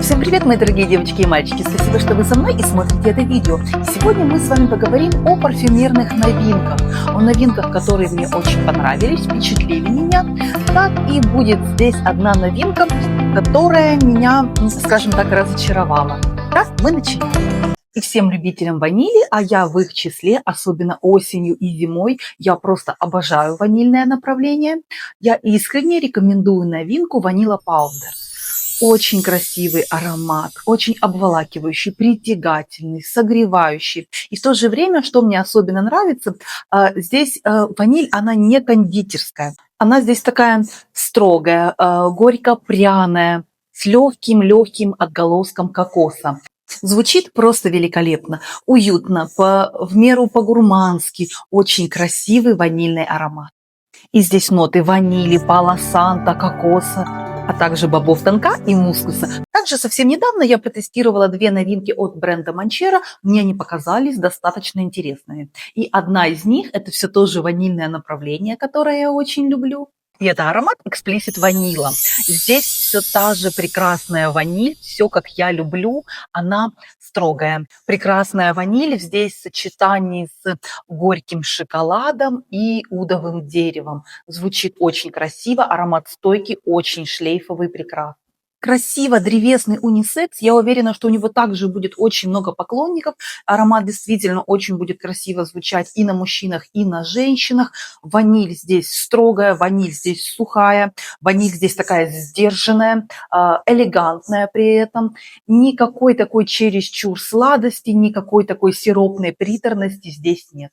Всем привет, мои дорогие девочки и мальчики! Спасибо, что вы со мной и смотрите это видео. Сегодня мы с вами поговорим о парфюмерных новинках. О новинках, которые мне очень понравились, впечатлили меня. Так и будет здесь одна новинка, которая меня, скажем так, разочаровала. Так, мы начинаем. И всем любителям ванили, а я в их числе, особенно осенью и зимой, я просто обожаю ванильное направление. Я искренне рекомендую новинку Vanilla Powder. Очень красивый аромат, очень обволакивающий, притягательный, согревающий. И в то же время, что мне особенно нравится, здесь ваниль, она не кондитерская. Она здесь такая строгая, горько-пряная, с легким отголоском кокоса. Звучит просто великолепно, уютно, в меру по-гурмански, очень красивый ванильный аромат. И здесь ноты ванили, пало-санто, кокоса, а также бобов тонка и мускуса. Также совсем недавно я протестировала две новинки от бренда Manchero. Мне они показались достаточно интересными. И одна из них – это все тоже ванильное направление, которое я очень люблю. И это аромат Explicit Vanilla. Здесь все та же прекрасная ваниль, все как я люблю, она строгая. Прекрасная ваниль здесь в сочетании с горьким шоколадом и удовым деревом. Звучит очень красиво, аромат стойкий, очень шлейфовый, прекрасный. Красиво, древесный унисекс. Я уверена, что у него также будет очень много поклонников. Аромат действительно очень будет красиво звучать и на мужчинах, и на женщинах. Ваниль здесь строгая, ваниль здесь сухая, ваниль здесь такая сдержанная, элегантная при этом. Никакой такой чересчур сладости, никакой такой сиропной приторности здесь нет.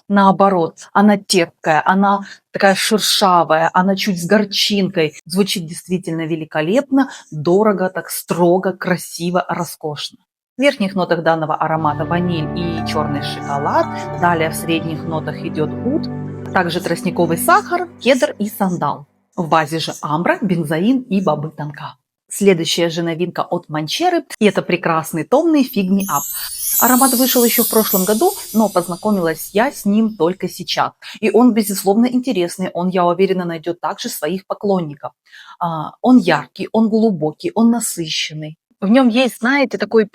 Наоборот, она терпкая, она такая шершавая, она чуть с горчинкой. Звучит действительно великолепно, дорого, так строго, красиво, роскошно. В верхних нотах данного аромата ваниль и черный шоколад. Далее в средних нотах идет уд, также тростниковый сахар, кедр и сандал. В базе же амбра, бензоин и бобы тонка. Следующая же новинка от Manchero, и это прекрасный томный Fig Me Up. Аромат вышел еще в прошлом году, но познакомилась я с ним только сейчас. И он, безусловно, интересный, он, я уверена, найдет также своих поклонников. Он яркий, он глубокий, он насыщенный. В нем есть, знаете, такой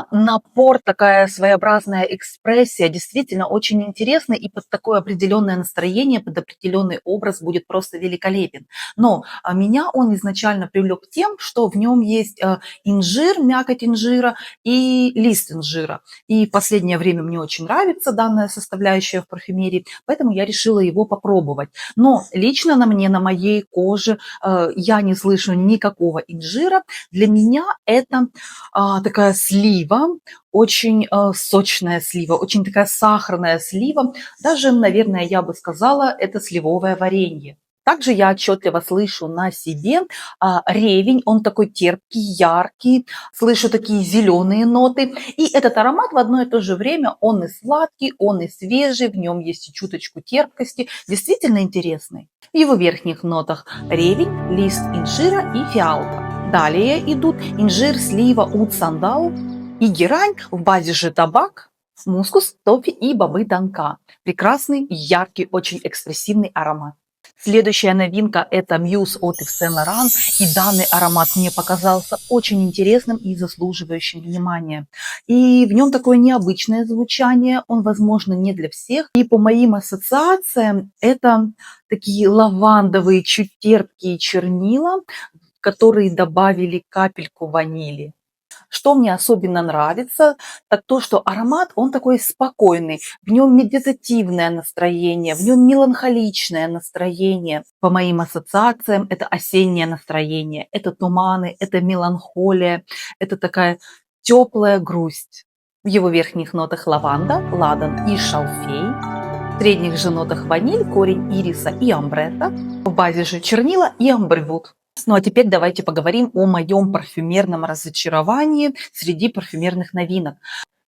напор, такая своеобразная экспрессия, действительно очень интересный, и под такое определенное настроение, под определенный образ будет просто великолепен. Но меня он изначально привлек тем, что в нем есть инжир, мякоть инжира и лист инжира. И в последнее время мне очень нравится данная составляющая в парфюмерии, поэтому я решила его попробовать. Но лично на мне, на моей коже я не слышу никакого инжира. Для меня это такая слива, очень сочная слива, очень такая сахарная слива. Даже, наверное, я бы сказала, это сливовое варенье. Также я отчетливо слышу на себе ревень, он такой терпкий, яркий, слышу такие зеленые ноты. И этот аромат в одно и то же время, он и сладкий, он и свежий, в нем есть и чуточку терпкости, действительно интересный. В его верхних нотах ревень, лист инжира и фиалка. Далее идут инжир, слива, уд, сандал и герань, в базе же табак, мускус, тофи и бобы тонка. Прекрасный, яркий, очень экспрессивный аромат. Следующая новинка – это Muse от Yves Saint Laurent, и данный аромат мне показался очень интересным и заслуживающим внимания. И в нем такое необычное звучание, он, возможно, не для всех. И по моим ассоциациям это такие лавандовые, чуть терпкие чернила, которые добавили капельку ванили. Что мне особенно нравится, так то, что аромат, он такой спокойный, в нем медитативное настроение, в нем меланхоличное настроение. По моим ассоциациям, это осеннее настроение, это туманы, это меланхолия, это такая теплая грусть. В его верхних нотах лаванда, ладан и шалфей. В средних же нотах ваниль, корень ириса и амбретта. В базе же чернила и амбрвуд. Ну а теперь давайте поговорим о моем парфюмерном разочаровании среди парфюмерных новинок.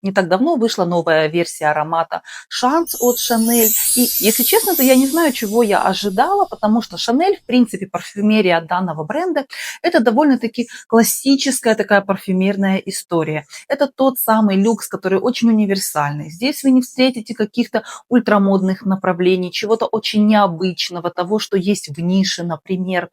Не так давно вышла новая версия аромата Шанс от Шанель. И, если честно, то я не знаю, чего я ожидала, потому что Шанель, в принципе, парфюмерия данного бренда, это довольно-таки классическая такая парфюмерная история. Это тот самый люкс, который очень универсальный. Здесь вы не встретите каких-то ультрамодных направлений, чего-то очень необычного, того, что есть в нише, например.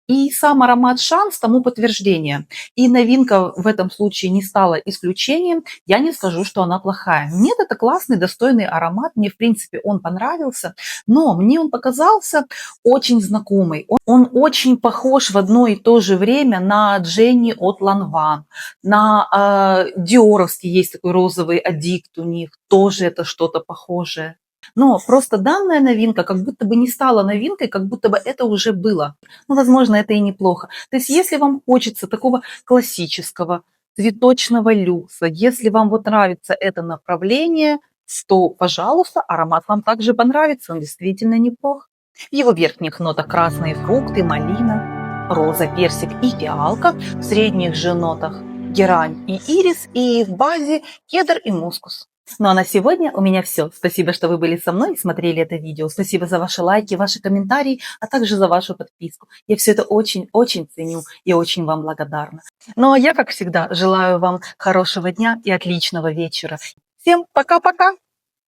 И сам аромат «Шанс» тому подтверждение. И новинка в этом случае не стала исключением. Я не скажу, что она плохая. Нет, это классный, достойный аромат. Мне, в принципе, он понравился. Но мне он показался очень знакомый. Он очень похож в одно и то же время на Дженни от Lanvin, на диоровский есть такой розовый аддикт у них. Тоже это что-то похожее. Но просто данная новинка как будто бы не стала новинкой, как будто бы это уже было. Ну, возможно, это и неплохо. То есть, если вам хочется такого классического цветочного люкса, если вам вот нравится это направление, то, пожалуйста, аромат вам также понравится, он действительно неплох. В его верхних нотах красные фрукты, малина, роза, персик и фиалка, в средних же нотах герань и ирис, и в базе кедр и мускус. Ну а на сегодня у меня все. Спасибо, что вы были со мной и смотрели это видео. Спасибо за ваши лайки, ваши комментарии, а также за вашу подписку. Я все это очень-очень ценю и очень вам благодарна. Ну а я, как всегда, желаю вам хорошего дня и отличного вечера. Всем пока-пока!